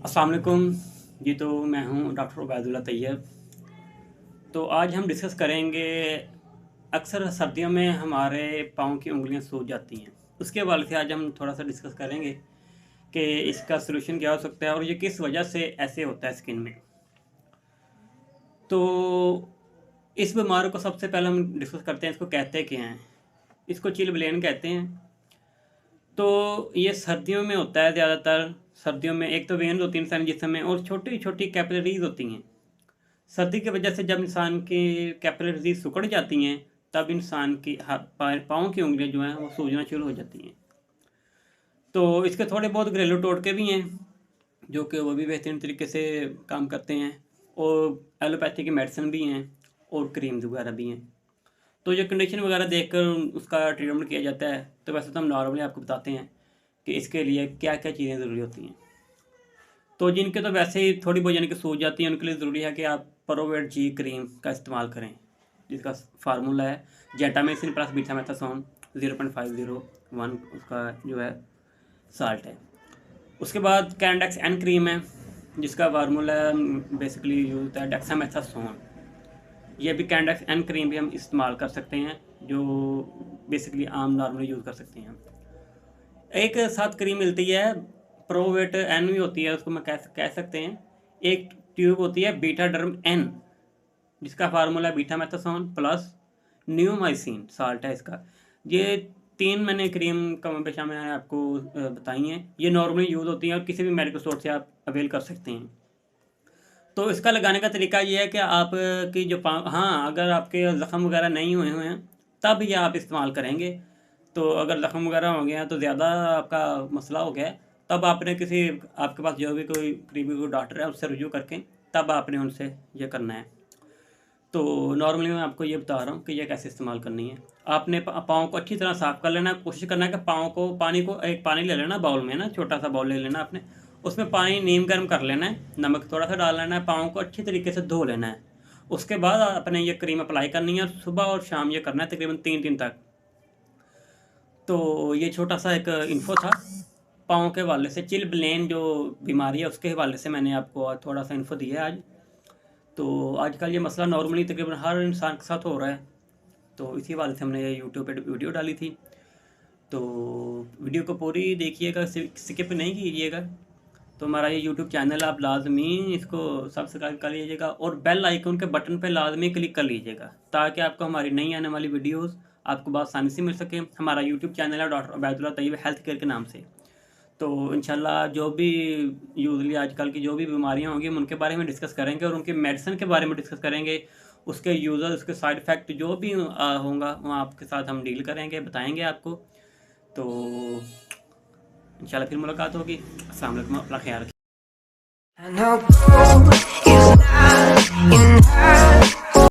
अस्सलाम वालेकुम जी। तो मैं हूं डॉक्टर उबैदुल्ला तैयब। तो आज हम डिस्कस करेंगे, अक्सर सर्दियों में हमारे पाँव की उंगलियां सूज जाती हैं। उसके हवाले से आज हम थोड़ा सा डिस्कस करेंगे कि इसका सलूशन क्या हो सकता है और ये किस वजह से ऐसे होता है स्किन में। तो इस बीमारी को सबसे पहले हम डिस्कस करते हैं, इसको कहते क्या हैं। इसको चिलब्लेन कहते हैं। तो ये सर्दियों में होता है ज़्यादातर। सर्दियों में एक तो वेन्स होती हैं इंसानी जिस्म में और छोटी छोटी कैपिलरीज होती हैं। सर्दी की वजह से जब इंसान की कैपिलरीज सिकुड़ जाती हैं तब इंसान की पाँव की उंगलियां जो हैं वो सूजना शुरू हो जाती हैं। तो इसके थोड़े बहुत घरेलू टोटके भी हैं जो कि वो भी बेहतरीन तरीके से काम करते हैं, और एलोपैथी की मेडिसिन भी हैं और क्रीम्स वगैरह भी हैं। तो ये कंडीशन वगैरह देखकर उसका ट्रीटमेंट किया जाता है। तो वैसे तो हम नॉर्मली आपको बताते हैं कि इसके लिए क्या क्या चीज़ें ज़रूरी होती हैं। तो जिनके तो वैसे ही थोड़ी बहुत यानी कि सूज जाती है उनके लिए ज़रूरी है कि आप प्रोवेट जी क्रीम का इस्तेमाल करें, जिसका फार्मूला है जेटामेसिन प्लस बीटामेथासोन 0.501 उसका जो है साल्ट है। उसके बाद कैंडेक्स एन क्रीम है जिसका फार्मूला बेसिकली यूज होता है डेक्सामेथासोन। ये भी कैंडेक्स एन क्रीम भी हम इस्तेमाल कर सकते हैं, जो बेसिकली आम नॉर्मली यूज़ कर सकते हैं। एक साथ क्रीम मिलती है प्रोवेट एन भी होती है, उसको मैं कह सकते हैं। एक ट्यूब होती है बीटा डर्म एन जिसका फार्मूला है बीटा मेथासोन प्लस न्यूमाइसिन साल्ट है इसका। ये तीन मैंने क्रीम का पेशा मैंने आपको बताई हैं। ये नॉर्मली यूज़ होती हैं और किसी भी मेडिकल स्टोर से आप अवेल कर सकते हैं। तो इसका लगाने का तरीका ये है कि आप की जो हाँ, अगर आपके ज़ख़म वगैरह नहीं हुए हुए हैं तब ये आप इस्तेमाल करेंगे। तो अगर ज़ख़म वगैरह हो गए हैं तो ज़्यादा आपका मसला हो गया है, तब आपने किसी आपके पास जो भी कोई करीबी कोई डॉक्टर है उससे रुजू करके तब आपने उनसे ये करना है। तो नॉर्मली मैं आपको ये बता रहा हूँ कि ये कैसे इस्तेमाल करनी है। आपने पाँव को अच्छी तरह साफ़ कर लेना है। कोशिश करना है कि पाँव को एक पानी ले लेना बाउल में ना, छोटा सा बाउल ले लेना आपने। उसमें पानी नीम गर्म कर लेना है, नमक थोड़ा सा डाल लेना है, पाँव को अच्छी तरीके से धो लेना है। उसके बाद आपने ये क्रीम अप्लाई करनी है और सुबह और शाम ये करना है तकरीबन 3 दिन तक। तो ये छोटा सा एक इन्फो था पाँव के हवाले से। चिलब्लेन जो बीमारी है उसके हवाले से मैंने आपको थोड़ा सा इन्फो दिया है आज। तो आजकल ये मसला नॉर्मली तकरीबन हर इंसान के साथ हो रहा है, तो इसी हवाले से हमने यूट्यूब पे वीडियो डाली थी। तो वीडियो को पूरी देखिएगा, स्किप नहीं कीजिएगा। तो हमारा ये यूट्यूब चैनल आप लाजमी इसको सब्सक्राइब कर लीजिएगा और बेल आइकन के बटन पे लाजमी क्लिक कर लीजिएगा ताकि आपको हमारी नई आने वाली वीडियोस आपको बहुत आसानी से मिल सके। हमारा यूट्यूब चैनल है doctor Ubaidullah Tayyab health care के नाम से। तो इंशाल्लाह जो भी यूजली आजकल की जो भी बीमारियां होंगी हम उनके बारे में डिस्कस करेंगे और उनके मेडिसिन के बारे में डिस्कस करेंगे। उसके यूज़र, उसके साइड इफ़ेक्ट जो भी होगा वो आपके साथ हम डील करेंगे, बताएंगे आपको। तो इंशाल्लाह फिर मुलाकात होगी। अस्सलाम वालेकुम, अपना ख्याल रखिए।